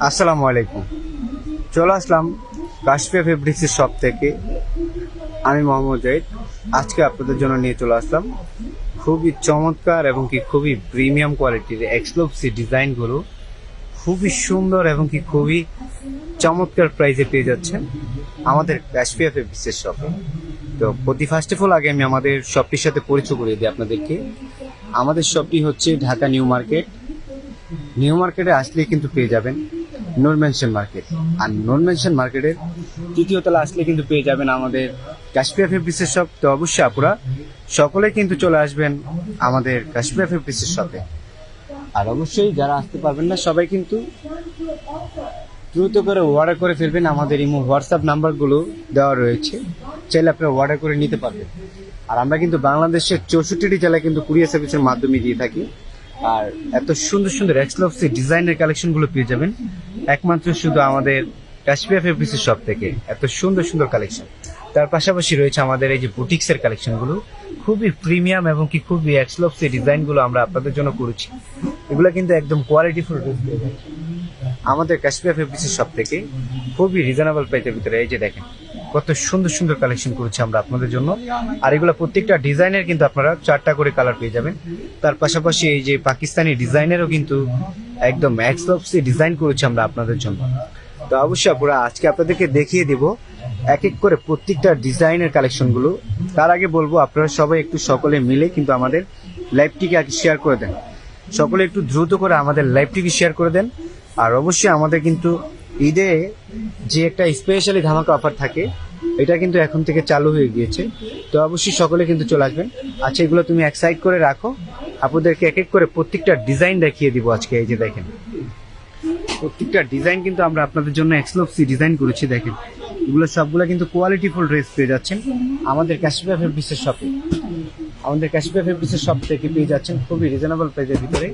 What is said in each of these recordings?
আসসালামু আলাইকুম। চলে আসলাম কাশফিয়া ফেব্রিক্সের শপ থেকে। আমি মোহাম্মদ জাহিদ। আজকে আপনাদের জন্য নিয়ে চলে আসলাম খুবই চমৎকার এবং কি খুবই প্রিমিয়াম কোয়ালিটির এক্সক্লুসিভ ডিজাইনগুলো। খুবই সুন্দর এবং কি খুবই চমৎকার প্রাইসে পেয়ে যাচ্ছেন আমাদের কাশফিয়া ফেব্রিক্সের শপে। তো ফার্স্ট অফ অল আগে আমি আমাদের শপটির সাথে পরিচয় করিয়ে দিই আপনাদেরকে। আমাদের শপটি হচ্ছে ঢাকা নিউ মার্কেট। নিউ মার্কেটে আসলে কিন্তু পেয়ে যাবেন নূর মেনশন মার্কেট, আর নূর মেনশন মার্কেটের তৃতীয় তলা আসলে কিন্তু পেয়ে যাবেন আমাদের কাশফিয়া ফেব্রিক্সের শপ। তো অবশ্যই আপুরা সকলে কিন্তু চলে আসবেন আমাদের কাশফিয়া ফেব্রিক্সের শপে। আর অবশ্যই যারা আসতে পারবেন না সবাই কিন্তু দ্রুত করে অর্ডার করে ফেলবেন। আমাদের ইমো হোয়াটসঅ্যাপ নাম্বারগুলো দেওয়া রয়েছে, চাইলে আপনারা অর্ডার করে নিতে পারবেন। আর আমরা কিন্তু বাংলাদেশের 64টি জেলায় কিন্তু কুরিয়ার সার্ভিসের মাধ্যমে দিয়ে থাকি। আর এত সুন্দর সুন্দর এক্সক্লুসিভ ডিজাইনের কালেকশনগুলো পেয়ে যাবেন একমাত্র শুধু আমাদের কাশফিয়া ফেব্রিক্সের শপ থেকে। এত সুন্দর সুন্দর কালেকশন। তার পাশাপাশি রয়েছে আমাদের এই যে বুটিক্সের কালেকশনগুলো, খুবই প্রিমিয়াম এবং কি খুবই এক্সক্লুসিভ ডিজাইনগুলো আমরা আপনাদের জন্য করেছি। এগুলো কিন্তু একদম কোয়ালিটিফুল ড্রেস পেয়ে যাচ্ছে আমাদের কাশফিয়া ফেব্রিক্সের শপ থেকে খুবই রিজনেবল প্রাইসের ভিতরে। এই যে দেখেন কত সুন্দর সুন্দর কালেকশন করেছি আমরা আপনাদের জন্য। আর এগুলো প্রত্যেকটা ডিজাইনের কিন্তু আপনারা 4টা করে কালার পেয়ে যাবেন। তার পাশাপাশি এই যে পাকিস্তানি ডিজাইনেরও কিন্তু একদম এক্সক্লুসিভ ডিজাইন করেছি আমরা আপনাদের জন্য। তো অবশ্যই পুরো আজকে আপনাদেরকে দেখিয়ে দিব এক এক করে প্রত্যেকটা ডিজাইনের কালেকশনগুলো। তার আগে বলবো আপনারা সবাই একটু সকলে মিলে কিন্তু আমাদের লাইভটিকে আগে শেয়ার করে দেন। সকলে একটু দ্রুত করে আমাদের লাইভটিকে শেয়ার করে দেন। আর অবশ্যই আমাদের কিন্তু ঈদে যে একটা স্পেশালি ধামাকা অফার থাকে, এটা কিন্তু এখন থেকে চালু হয়ে গিয়েছে। তো অবশ্যই সকলে কিন্তু চলে আসবেন। আচ্ছা, এগুলো তুমি এক সাইড করে রাখো, আপনাদেরকে এক এক করে প্রত্যেকটা ডিজাইন দেখিয়ে দিব আজকে। এই যে দেখেন প্রত্যেকটা ডিজাইন কিন্তু আমরা আপনাদের জন্য এক্সক্লুসিভ ডিজাইন করেছি। দেখেন এগুলো সবগুলো কিন্তু কোয়ালিটিফুল ড্রেস পেয়ে যাচ্ছেন আমাদের কাশফিয়া ফেব্রিক্সের শপে। আমাদের কাশফিয়া ফেব্রিক্সের শপ থেকে পেয়ে যাচ্ছেন খুবই রিজনেবল প্রাইসের ভিতরে।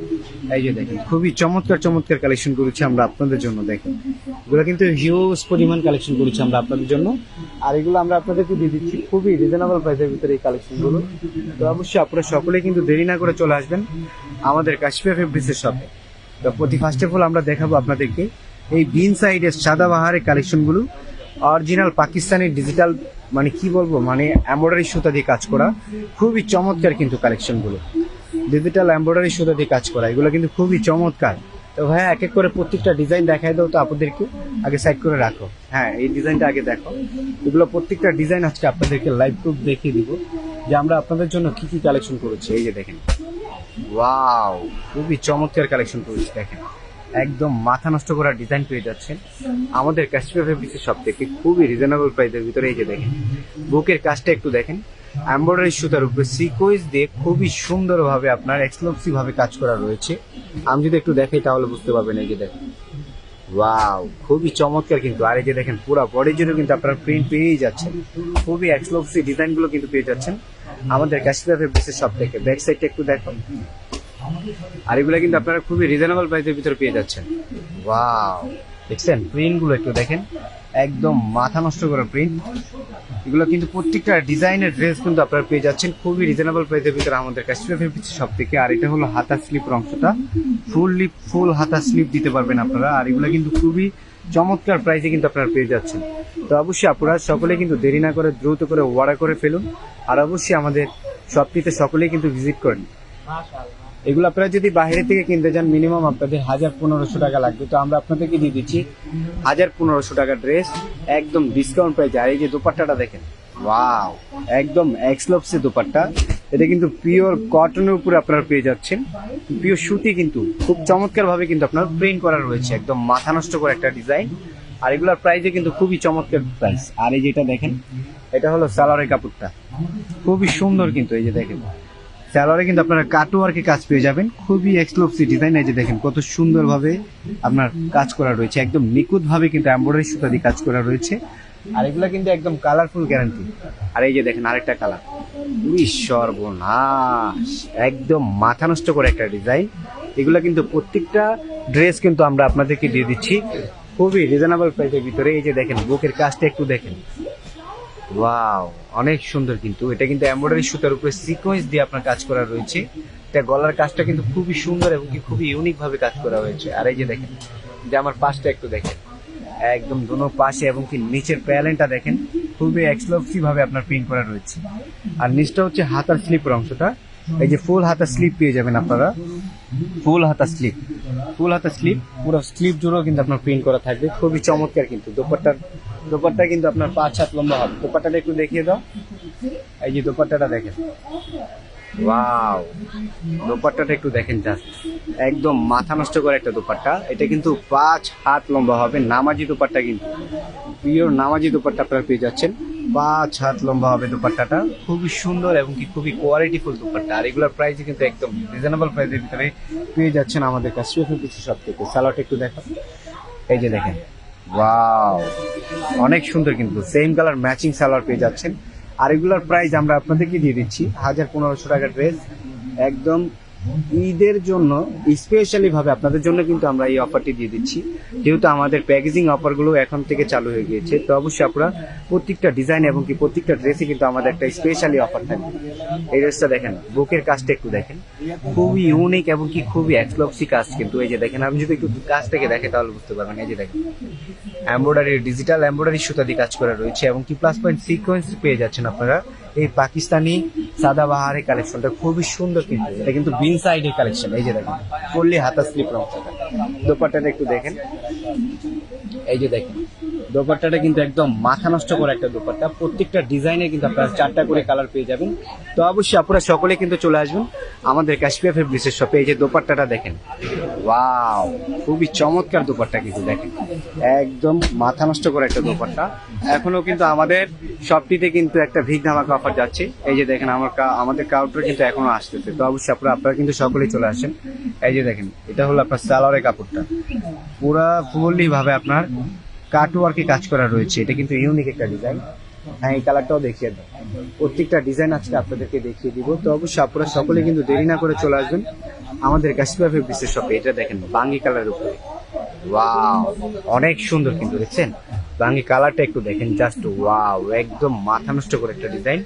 এই যে দেখেন খুবই চমৎকার চমৎকার কালেকশন করেছি আমরা আপনাদের জন্য। দেখেন এগুলো কিন্তু হিউজ পরিমাণ কালেকশন করেছি আমরা আপনাদের জন্য। আর এগুলো আমরা আপনাদেরকে দিয়ে দিচ্ছি খুবই রিজনেবল প্রাইসের ভিতরে এই কালেকশনগুলো। তো অবশ্যই আপনারা সকলেই কিন্তু দেরি না করে চলে আসবেন আমাদের কাশফিয়া ফেব্রিক্সের শপে। তো ফার্স্ট অফ অল আমরা দেখাবো আপনাদেরকে এই বিন সাইডের সাদাবাহারের কালেকশনগুলো। অরিজিনাল পাকিস্তানি ডিজিটাল মানে কি বলবো, মানে এমব্রয়ডারি সুতা দিয়ে কাজ করা, খুবই চমৎকার কিন্তু কালেকশনগুলো। ডিজিটাল এমব্রয়ডারি সুতা দিয়ে কাজ করা, এগুলো কিন্তু খুবই চমৎকার। তো ভাইয়া এক এক করে প্রত্যেকটা ডিজাইন দেখাই দাও তো আপনাদেরকে। আগে সাইড করে রাখো। হ্যাঁ, এই ডিজাইনটা আগে দেখো। এগুলো প্রত্যেকটা ডিজাইন আজকে আপনাদেরকে লাইভ প্রুফ দেখিয়ে দিব যে আমরা আপনাদের জন্য কি কি কালেকশন করেছি। এই যে দেখেন, ওয়াও, খুবই চমৎকার কালেকশন করেছি। দেখেন একদম মাথা নষ্ট করা ডিজাইন পেয়ে যাচ্ছেন আমাদের কাশফিয়া ফেব্রিক্সের শপ থেকে খুবই রিজনেবল প্রাইসের ভিতরে। এই যে দেখেন বুকের কাজটা একটু দেখেন, এমব্রয়ডারি সুতার উপরে সিকোয়েন্স দিয়ে খুবই সুন্দরভাবে আপনার এক্সক্লুসিভ ভাবে কাজ করা রয়েছে। আমি যদি একটু দেখাই তাহলে বুঝতে পারবেন। এই যে দেখেন, ওয়াও, খুবই চমৎকার কিন্তু। আর এই যে দেখেন পুরো বডির জন্য কিন্তু আপনারা প্রিন্ট পেয়েই যাচ্ছেন, খুবই এক্সক্লুসিভ ডিজাইনগুলো কিন্তু পেয়ে যাচ্ছেন আমাদের কাশফিয়া ফেব্রিক্সের শপ থেকে। ব্যাক সাইডটা একটু দেখো। আর এগুলো কিন্তু আপনারা খুবই রিজনেবল প্রাইসের ভিতরে পেয়ে যাচ্ছেন। ওয়াও, দেখছেন প্রিন্টগুলো একটু দেখেন, একদম মাথা নষ্ট করা প্রিন্ট। এগুলো কিন্তু প্রত্যেকটা ডিজাইনের ড্রেস কিন্তু আপনারা পেয়ে যাচ্ছেন খুবই রিজনেবল প্রাইসের ভিতরে আমাদের কাশফিয়া ফেব্রিক্সের শপ থেকে। আর এটা হলো হাতা স্লিপের অংশটা, ফুল হাতা স্লিপ দিতে পারবেন আপনারা। আর এগুলো কিন্তু খুবই চমৎকার প্রাইসে কিন্তু আপনারা পেয়ে যাচ্ছেন। তো অবশ্যই আপনারা সকলে কিন্তু দেরি না করে দ্রুত করে অর্ডার করে ফেলুন। আর অবশ্যই আমাদের শপটিতে সকলেই কিন্তু ভিজিট করেন। এগুলো আপনারা যদি বাইরে থেকে কিনতে যান মিনিমাম আপনাদের 1000-1500 টাকা লাগবে। তো আমরা আপনাদেরকে দিয়ে দিচ্ছি 1000-1500 টাকা ড্রেস একদম ডিসকাউন্ট প্রাইসে। আর এই যে দোপাট্টাটা দেখেন, ওয়াও, একদম এক্সক্লুসিভ দোপাট্টা। এটা কিন্তু পিওর কটনের উপরে আপনারা পেয়ে যাচ্ছেন, পিওর সুতি কিন্তু খুব চমৎকার ভাবে কিন্তু আপনার প্রিন্ট করা রয়েছে, একদম মাথা নষ্ট করে একটা ডিজাইন। আর এগুলোর প্রাইসে কিন্তু খুবই চমৎকার প্রাইস। আর এই যেটা দেখেন, এটা হলো সালোয়ারের কাপড়টা, খুবই সুন্দর কিন্তু। এই যে দেখেন সালোয়ারে কিন্তু আপনারা কাটওয়ার্কে কাজ পেয়ে যাবেন, খুবই এক্সক্লুসিভ ডিজাইন। এই যে দেখেন কত সুন্দরভাবে আপনার কাজ করা রয়েছে, একদম নিখুঁত ভাবে কিন্তু এমব্রয়ডারি সুতা দিয়ে কাজ করা রয়েছে। আর এগুলা কিন্তু একদম কালারফুল গ্যারান্টি। আর এই যে দেখেন আরেকটা কালার, সর্বনাশ, একদম মাথা নষ্ট করে একটা ডিজাইন। এগুলা কিন্তু প্রত্যেকটা ড্রেস কিন্তু আমরা আপনাদেরকে দিয়ে দিচ্ছি খুবই রিজনেবল প্রাইসের ভিতরে। এই যে দেখেন বুকের কাজটা একটু দেখেন, ওয়াও অনেক সুন্দর। কিন্তু এটা কিন্তু এমব্রয়ডারি সুতার উপরে সিকোয়েন্স দিয়ে আপনার কাজ করা রয়েছে। এটা গলার কাজটা কিন্তু খুবই সুন্দর এবং কি খুবই ইউনিক ভাবে কাজ করা হয়েছে। আর এই যে দেখেন যে আমার পাশটা একটু দেখেন, একদম দোনো পাশে এবং কি নিচের প্যানেলটা দেখেন খুবই এক্সক্লুসিভ ভাবে আপনার প্রিন্ট করা রয়েছে। আর নিচটা হচ্ছে হাতার স্লিপের অংশটা, এই যে ফুল হাতা স্লিপ পেয়ে যাবেন আপনারা, ফুল হাতা স্লিপ, ফুল হাতা স্লিপ, পুরো স্লিপ জুড়েও কিন্তু আপনার প্রিন্ট করা থাকবে। খুবই চমৎকার কিন্তু দোপাট্টা কিন্তু আপনার 5 হাত লম্বা হবে। দোপাট্টাটা একটু দেখিয়ে দাও, এই যে দোপাট্টাটা দেখেন, ওয়াও দোপাট্টাটা একটু দেখেন জাস্ট, একদম মাথা নষ্ট করে একটা দোপাট্টা। এটা কিন্তু 5 হাত লম্বা হবে, নামাজি দোপাট্টা, কিন্তু পিওর নামাজি দোপাট্টা আপনারা পেয়ে যাচ্ছেন। 5 হাত লম্বা হবে দোপাট্টাটা, খুবই সুন্দর এবং কি খুবই কোয়ালিটিফুল দোপাট্টা। আর এগুলোর প্রাইস কিন্তু একদম রিজনেবল প্রাইসের ভিতরে পেয়ে যাচ্ছেন আমাদের কাছে কিছু সব থেকে। সালোয়ারটা একটু দেখো, এই যে দেখেন, ওয়াও অনেক সুন্দর কিন্তু সেম কালার ম্যাচিং সালোয়ার পেয়ে যাচ্ছেন। আর এগুলোর প্রাইস আমরা আপনাদেরকে দিয়ে দিচ্ছি 1500 টাকা ড্রেস, একদম ঈদের জন্য স্পেশালি ভাবে আপনাদের জন্য কিন্তু আমরা এই অফারটি দিয়ে দিচ্ছি। যেহেতু আমাদের প্যাকেজিং অফারগুলো এখন থেকে চালু হয়ে গিয়েছে, তো অবশ্যই আপনারা প্রত্যেকটা ডিজাইন এবং কি প্রত্যেকটা ড্রেসে কিন্তু আমাদের একটা স্পেশালি অফার থাকবে। এই ড্রেসটা দেখেন, বুকের কাজটা একটু দেখেন, খুবই ইউনিক এবং কি খুবই এক্সক্লুসিভ কাজ কিন্তু। এই যে দেখেন, আমি যদি একটু কাজ থেকে দেখে তাহলে বুঝতে পারবেন। এই যে দেখেন এমব্রয়ডারি, ডিজিটাল এমব্রয়ডারি সুতা দিয়ে কাজ করা রয়েছে এবং কি প্লাস পয়েন্ট সিকোয়েন্স পেয়ে যাচ্ছেন আপনারা। এই পাকিস্তানি সাদাবাহারের কালেকশনটা খুবই সুন্দর কিন্তু, এটা কিন্তু বিন সাইডের কালেকশন। এই যে দেখেন ফুললি হাতা স্লিপ অংশটা, দোপাট্টাটা একটু দেখেন, এই যে দেখেন দোপাট্টাটা কিন্তু একদম মাথা নষ্ট করে একটা দোপাট্টা। প্রত্যেকটা ডিজাইনে কিন্তু আপনারা 4টা করে কালার পেয়ে যাবেন। তো অবশ্যই আপনারা সকলে কিন্তু চলে আসবেন আমাদের কাশফিয়া ফেব্রিক্সের শপে। এই যে দোপাট্টাটা দেখেন, ওয়াও খুবই চমৎকার দোপাট্টা কিন্তু দেখেন, একদম মাথা নষ্ট করে একটা দোপাট্টা। এখনো কিন্তু আমাদের শপটিতে কিন্তু একটা ভিগ ধামাকা অফার যাচ্ছে। এই যে দেখেন আমাদের কাউন্টার কিন্তু এখনো আসতেছে। তো অবশ্যই আপনারা কিন্তু সকলেই চলে আসেন। এই যে দেখেন, এটা হলো আপনার সালোয়ারের কাপড়টা, পুরা ফুললি ভাবে আপনার কাটওয়ার্কে কাজ করা রয়েছে। এটা কিন্তু ইউনিক একটা ডিজাইন। হ্যাঁ, এই কালারটাও দেখিয়ে দেবো, প্রত্যেকটা ডিজাইন আজকে আপনাদেরকে দেখিয়ে দিব। তো অবশ্যই আপনারা সকলে কিন্তু দেরি না করে চলে আসবেন আমাদের কাশফিয়া ফেব্রিক্সের শপে। এটা দেখেন বাঙ্গি কালারের উপরে, ওয়াও অনেক সুন্দর কিন্তু, দেখছেন বাঙ্গি কালারটা একটু দেখেন জাস্ট, ওয়াও একদম মাথা নষ্ট করে একটা ডিজাইন।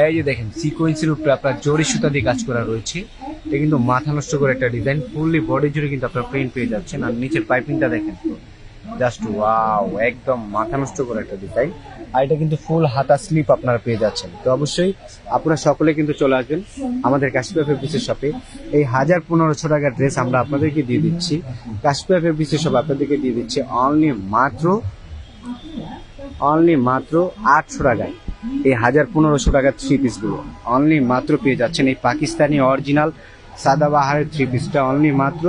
এই যে দেখেন সিকোয়েন্সের উপরে আপনার জরি সুতা দিয়ে কাজ করা রয়েছে। এটা কিন্তু মাথা নষ্ট করে একটা ডিজাইন, ফুললি বডি জুড়ে কিন্তু আপনার প্রিন্ট পেয়ে যাচ্ছেন। আর নিচের পাইপিংটা দেখেন জাস্ট, ওয়াও একদম মাথা নষ্ট করে একটা ডিজাইন। আর এটা কিন্তু ফুল হাতা স্লিপ আপনারা পেয়ে যাচ্ছেন। তো অবশ্যই আপনারা সকলে কিন্তু চলে আসবেন আমাদের কাশফিয়া ফেব্রিক্সের শপে। এই 1500 টাকার ড্রেস আমরা আপনাদেরকে দিয়ে দিচ্ছি, কাশফিয়া ফেব্রিক্সের শপে আপনাদেরকে দিয়ে দিচ্ছি অনলি মাত্র 800 টাকায়। এই 1500 টাকার 3 পিসগুলো অনলি মাত্র পেয়ে যাচ্ছেন। এই পাকিস্তানি অরিজিনাল সাদাবাহারের 3 পিসটা অনলি মাত্র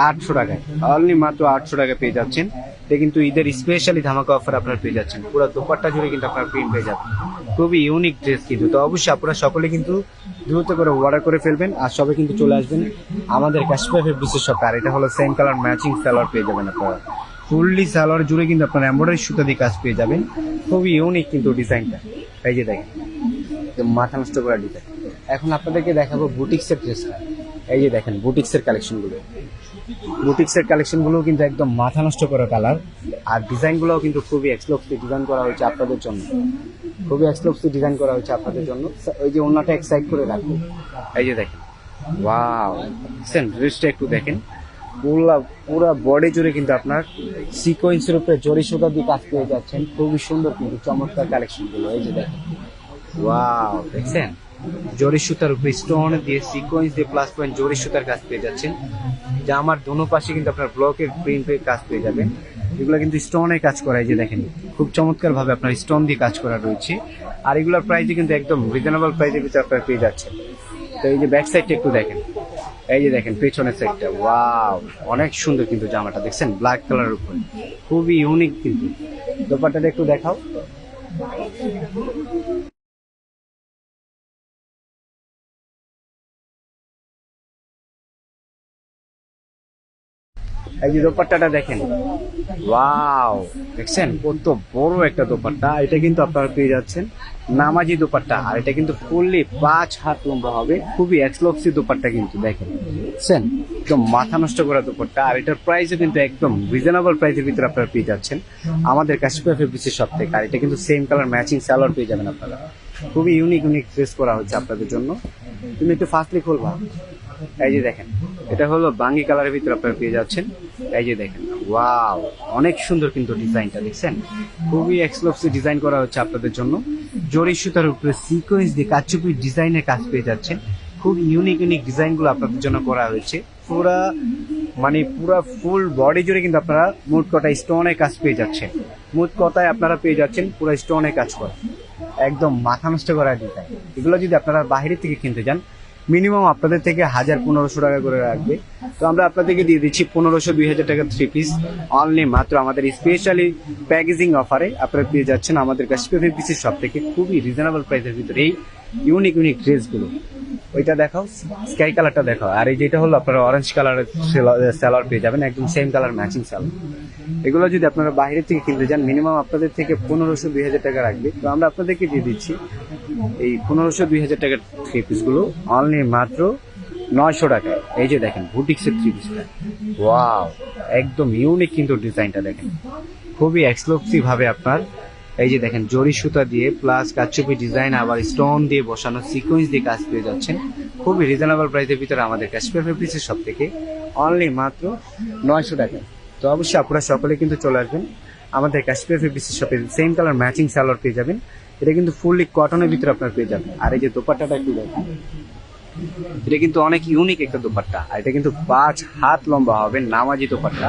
800 টাকায়, অনলি মাত্র 800 টাকা পেয়ে যাচ্ছেন। এটা কিন্তু ঈদের স্পেশালি ধামাকা অফার আপনারা পেয়ে যাচ্ছেন। পুরো দোপাট্টা জুড়ে কিন্তু আপনার প্রিন্ট পেয়ে যাবেন, খুবই ইউনিক ড্রেস কিন্তু। তো অবশ্যই আপনারা সকলে কিন্তু দ্রুত করে অর্ডার করে ফেলবেন আর সবাই কিন্তু চলে আসবেন আমাদের কাশফিয়া ফেব্রিক্সের শপে। আর এটা হলো সেম কালার ম্যাচিং সালোয়ার পেয়ে যাবেন আপনারা, ফুললি সালোয়ার জুড়ে কিন্তু আপনার এমব্রয়ডারি সুতা দিয়ে কাজ পেয়ে যাবেন। খুবই ইউনিক কিন্তু ডিজাইনটা, এই যে দেখেন মাথা নষ্ট করা ডিজাইন। এখন আপনাদেরকে দেখাবো বুটিক্সের ড্রেসটা। এই যে দেখেন বুটিক্সের কালেকশনগুলো কিন্তু একদম মাথা নষ্ট করা কালার। আর ডিজাইনগুলোও কিন্তু খুবই এক্সক্লুসিভ ডিজাইন করা হয়েছে আপনাদের জন্য, খুবই এক্সক্লুসিভ ডিজাইন করা হয়েছে আপনাদের জন্য। ওই যে ওন্নাটা এক সাইড করে রাখবো, এই যে দেখেন, ওয়াও দেখছেন ড্রেসটা একটু দেখেন, পুরা বডি জুড়ে কিন্তু আপনার সিকোয়েন্সের উপরে জরি সুতা দিয়ে কাজ পেয়ে যাচ্ছেন। খুবই সুন্দর কিন্তু চমৎকার কালেকশনগুলো। এই যে দেখেন, ওয়াও দেখছেন জরি সুতার উপরে স্টোন দিয়ে সিকোয়েন্স দিয়ে প্লাস পয়েন্ট জরি সুতার কাজ পেয়ে যাচ্ছেন। জামার দোনো পাশে কিন্তু আপনার ব্লকের প্রিন্টের কাজ পেয়ে যাবেন। এগুলো কিন্তু স্টোনের কাজ করা, এই যে দেখেন খুব চমৎকার ভাবে আপনার স্টোন দিয়ে কাজ করা রয়েছে। আর এগুলোর প্রাইসে কিন্তু একদম রিজনেবল প্রাইসের ভিতরে আপনারা পেয়ে যাচ্ছেন। তো এই যে ব্যাক সাইডটা একটু দেখেন, এই যে দেখেন পেছনের সাইডটা, ওয়াও অনেক সুন্দর কিন্তু জামাটা দেখছেন, ব্ল্যাক কালারের উপরে খুবই ইউনিক কিন্তু। দোপাট্টাটা একটু দেখাও, এই যে দোপাট্টাটা দেখেন, ওয়াও, দেখছেন কত বড় একটা দোপাট্টা। এটা কিন্তু আপনারা পেয়ে যাচ্ছেন নামাজি দোপাট্টা, আর এটা কিন্তু ফুললি 5 হাত লম্বা হবে। খুবই এক্সক্লুসিভ দোপাট্টা কিন্তু দেখেন, বুঝছেন, একদম মাথা নষ্ট করা দোপাট্টা। আর এটার প্রাইসও কিন্তু একদম রিজনেবল প্রাইসের ভিতরে আপনারা পেয়ে যাচ্ছেন আমাদের কাশ্মীর ফেব্রিক্সের শপ থেকে। আর এটা কিন্তু সেম কালার ম্যাচিং সালোয়ার পেয়ে যাবেন আপনারা। খুবই ইউনিক ইউনিক ড্রেস করা হচ্ছে আপনাদের জন্য। তুমি একটু ফাস্টলি খুলবা। এই যে দেখেন, এটা হলো বাঙ্গি কালারের ভিতরে আপনারা পেয়ে যাচ্ছেন। এই যে দেখেন, ওয়াও, অনেক সুন্দর কিন্তু ডিজাইনটা, দেখছেন খুবই এক্সক্লুসিভ ডিজাইন করা হচ্ছে আপনাদের জন্য। জরি সুতার উপরে সিকোয়েন্স দিয়ে কাচুপি ডিজাইনের কাজ পেয়ে যাচ্ছেন। খুব ইউনিক ইউনিক ডিজাইনগুলো আপনাদের জন্য করা হয়েছে। পুরা মানে পুরা ফুল বডি জুড়ে কিন্তু আপনারা মুট কটা স্টোনের কাজ পেয়ে যাচ্ছেন। মুট কথায় আপনারা পেয়ে যাচ্ছেন পুরো স্টোনের কাজ করা, একদম মাথা নষ্ট করা ডিজাইন। এগুলো যদি আপনারা বাইরে থেকে কিনতে যান মিনিমাম আপনাদের থেকে 1000-1500 টাকা করে রাখবে। তো আমরা আপনাদেরকে দিয়ে দিচ্ছি 1500-2000 টাকা 3 পিস অনলি মাত্র আমাদের স্পেশালি প্যাকেজিং অফারে আপনারা পেয়ে যাচ্ছেন আমাদের কাশ্মীর ফেব্রিক্সের শপ থেকে খুবই রিজনেবল প্রাইসের ভিতরে এই ইউনিক ইউনিক ড্রেসগুলো। ওইটা দেখাও, স্কাই কালারটা দেখাও। আর এই যেটা হলো আপনারা অরেঞ্জ কালারের সালোয়ার পেয়ে যাবেন, একদম সেম কালার ম্যাচিং সালোয়ার। এগুলো যদি আপনারা বাইরে থেকে কিনতে যান মিনিমাম আপনাদের থেকে 1500-2000 টাকা রাখবে। তো আমরা আপনাদেরকে দিয়ে দিচ্ছি এই 1500-2000 টাকার 3 পিসগুলো অনলি মাত্র 900 টাকায়। এই যে দেখেন বুটিক্সের 3 পিসটা, ওয়াও, একদম ইউনিক কিন্তু ডিজাইনটা দেখেন, খুবই এক্সক্লুসিভ ভাবে আপনার এই যে দেখেন জরি সুতা দিয়ে প্লাস কাচুপি ডিজাইন আবার স্টোন দিয়ে বসানো সিকোয়েন্স দিয়ে কাজ পেয়ে যাচ্ছেন খুবই রিজনেবল প্রাইসের ভিতরে আমাদের কাশ্মীর ফেব্রিক্সের শপ থেকে অনলি মাত্র 900 টাকায়। তো অবশ্যই আপনারা সকলে কিন্তু চলে আসবেন আমাদের কাশ্মীর ফেব্রিক্সের শপে। সেম কালার ম্যাচিং সালোয়ার পেয়ে যাবেন, এটা কিন্তু ফুললি কটনের ভিতরে আপনারা পেয়ে যাবেন। আর এই যে দোপাট্টাটা একটু দেখেন, এটা কিন্তু অনেক ইউনিক একটা দোপাট্টা। আর এটা কিন্তু 5 হাত লম্বা হবে নামাজি দোপাট্টা।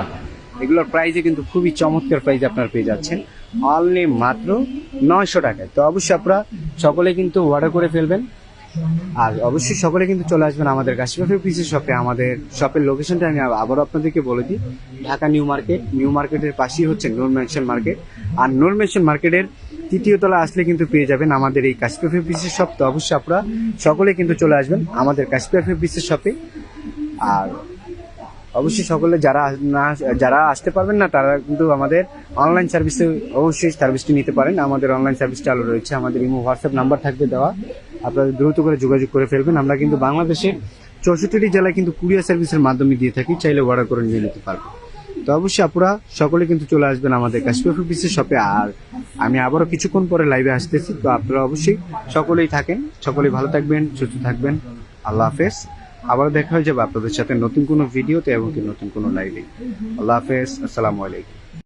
এগুলোর প্রাইসে কিন্তু খুবই চমৎকার প্রাইসে আপনারা পেয়ে যাচ্ছেন অনলি মাত্র 900 টাকায়। তো অবশ্যই আপনারা সকলে কিন্তু অর্ডার করে ফেলবেন। আর অবশ্যই সকলে কিন্তু চলে আসবেন আমাদের কাশ্মীর ফেব্রিক্সের শপে। আমাদের শপের লোকেশনটা আমি আবারও আপনাদেরকে বলে দিই, ঢাকা নিউ মার্কেট। নিউ মার্কেটের পাশেই হচ্ছে নূর মেনশন মার্কেট। আর নূর মেনশন মার্কেটের 3য় তলা আসলে কিন্তু পেয়ে যাবেন আমাদের এই কাশ্মীর ফেব্রিক্সের শপ। তো অবশ্যই আপনারা সকলে কিন্তু চলে আসবেন আমাদের কাশ্মীর ফেব্রিক্সের শপে। আর অবশ্যই সকলে যারা আসতে পারবেন না তারা কিন্তু আমাদের অনলাইন সার্ভিসে অবশ্যই সার্ভিসটি নিতে পারেন। আমাদের অনলাইন সার্ভিস চালু রয়েছে, আমাদের ইমো হোয়াটসঅ্যাপ নাম্বার থাকবে দেওয়া, আপনারা দ্রুত করে যোগাযোগ করে ফেলবেন। আমরা কিন্তু বাংলাদেশের 64টি জেলায় কিন্তু কুরিয়ার সার্ভিসের মাধ্যমে দিয়ে থাকি, চাইলে অর্ডার করে নিয়ে নিতে পারবেন। তো অবশ্যই আপনারা সকলে কিন্তু চলে আসবেন আমাদের কাশ্মীর ফেব্রিক্সের শপে। আর আমি আবারও কিছুক্ষণ পরে লাইভে আসতেছি, তো আপনারা অবশ্যই সকলেই থাকেন, সকলেই ভালো থাকবেন, সুস্থ থাকবেন। আল্লাহ হাফেজ। আবার দেখা হয়ে যাবে আপনাদের সাথে নতুন কোনো ভিডিওতে এবং নতুন কোনো লাইভে। আল্লাহ হাফেজ, আসসালামু আলাইকুম।